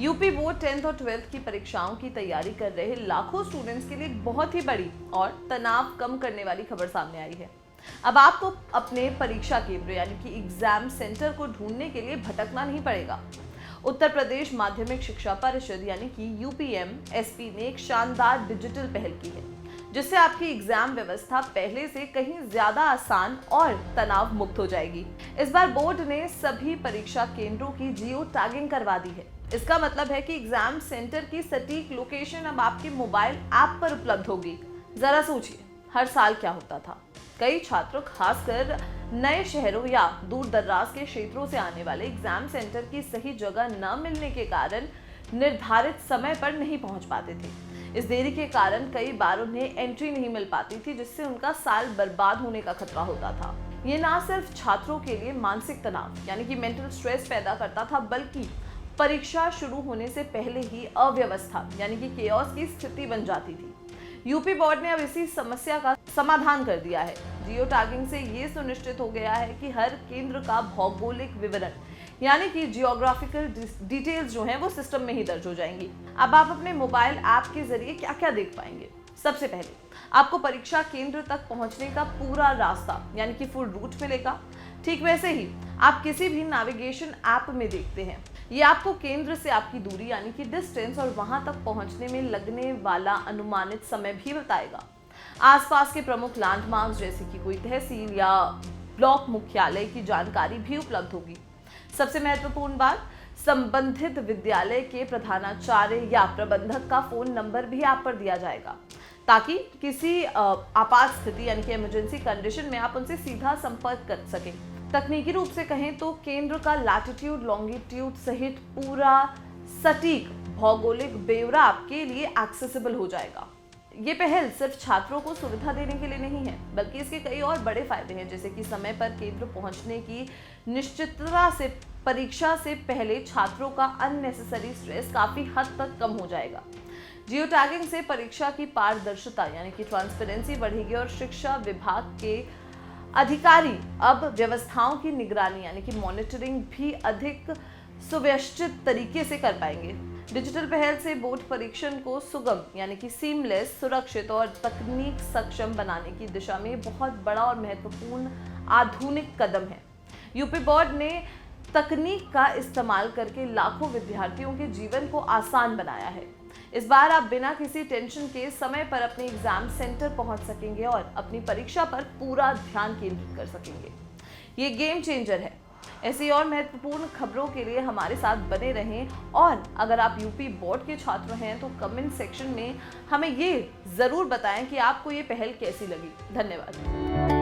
UP board 10th और 12th की परीक्षाओं की तैयारी कर रहे लाखों स्टूडेंट्स के लिए एक बहुत ही बड़ी और तनाव कम करने वाली खबर सामने आई है। अब आपको अपने परीक्षा केंद्र यानी कि एग्जाम सेंटर को ढूंढने के लिए भटकना नहीं पड़ेगा। उत्तर प्रदेश माध्यमिक शिक्षा परिषद यानी कि यूपीएमएसपी ने एक शानदार डिजिटल पहल की है, जिससे आपकी एग्जाम व्यवस्था पहले से कहीं ज्यादा आसान और तनाव मुक्त हो जाएगी। इस बार बोर्ड ने सभी परीक्षा केंद्रों की जियो टैगिंग करवा दी है। इसका मतलब है कि एग्जाम सेंटर की सटीक लोकेशन अब आपके मोबाइल ऐप पर उपलब्ध होगी। जरा सोचिए, हर साल क्या होता था। कई छात्र, खासकर नए शहरों या दूर दराज के क्षेत्रों से आने वाले, एग्जाम सेंटर की सही जगह न मिलने के कारण निर्धारित समय पर नहीं पहुंच पाते थे। इस देरी के कारण कई बार उन्हें एंट्री नहीं मिल पाती थी, जिससे उनका साल बर्बाद होने का खतरा होता था। ये ना सिर्फ छात्रों के लिए मानसिक तनाव यानी कि मेंटल स्ट्रेस पैदा करता था, बल्कि परीक्षा शुरू होने से पहले ही अव्यवस्था यानी कि केओस की स्थिति बन जाती थी। यूपी बोर्ड ने अब इसी समस्या का समाधान कर दिया है। जियो टैगिंग से ये सुनिश्चित हो गया है कि हर केंद्र का भौगोलिक विवरण यानी कि जियोग्राफिकल डिटेल्स जो हैं वो सिस्टम में ही दर्ज हो जाएंगी। अब आप अपने मोबाइल ऐप के जरिए क्या क्या देख पाएंगे। सबसे पहले आपको परीक्षा केंद्र तक पहुंचने का पूरा रास्ता यानी कि फुल रूट मिलेगा। ठीक वैसे ही आप किसी भी नेविगेशन ऐप में देखते हैं, ये आपको केंद्र से आपकी दूरी यानी कि डिस्टेंस और वहां तक पहुंचने में लगने वाला अनुमानित समय भी बताएगा। आसपास के प्रमुख लैंडमार्क्स जैसे कि कोई तहसील या ब्लॉक मुख्यालय की जानकारी भी उपलब्ध होगी। सबसे महत्वपूर्ण बात, संबंधित विद्यालय के प्रधानाचार्य या प्रबंधक का फोन नंबर भी आप पर दिया जाएगा, ताकि किसी आपात स्थिति यानी कि इमरजेंसी कंडीशन में आप उनसे सीधा संपर्क कर सकें। तकनीकी रूप से कहें तो केंद्र का लैटिट्यूड, लॉन्गिट्यूड सहित पूरा सटीक भौगोलिक ब्यौरा आपके लिए एक्सेसिबल हो जाएगा। ये पहल सिर्फ छात्रों को सुविधा देने के लिए नहीं है, बल्कि इसके कई और बड़े फायदे हैं, जैसे कि समय पर केंद्र पहुंचने की निश्चितता से परीक्षा से पहले छात्रों का अननेसेसरी स्ट्रेस काफी हद तक कम हो जाएगा। जियो टैगिंग से परीक्षा की पारदर्शिता यानी कि ट्रांसपेरेंसी बढ़ेगी और शिक्षा विभाग के अधिकारी अब व्यवस्थाओं की निगरानी यानी कि मॉनिटरिंग भी अधिक सुव्यवस्थित तरीके से कर पाएंगे। डिजिटल पहल से बोर्ड परीक्षण को सुगम यानी कि सीमलेस, सुरक्षित और तकनीक सक्षम बनाने की दिशा में बहुत बड़ा और महत्वपूर्ण आधुनिक कदम है। यूपी बोर्ड ने तकनीक का इस्तेमाल करके लाखों विद्यार्थियों के जीवन को आसान बनाया है। इस बार आप बिना किसी टेंशन के समय पर अपने एग्जाम सेंटर पहुंच सकेंगे और अपनी परीक्षा पर पूरा ध्यान केंद्रित कर सकेंगे। ये गेम चेंजर है। ऐसी और महत्वपूर्ण खबरों के लिए हमारे साथ बने रहें, और अगर आप यूपी बोर्ड के छात्र हैं तो कमेंट सेक्शन में हमें ये जरूर बताएं कि आपको ये पहल कैसी लगी। धन्यवाद।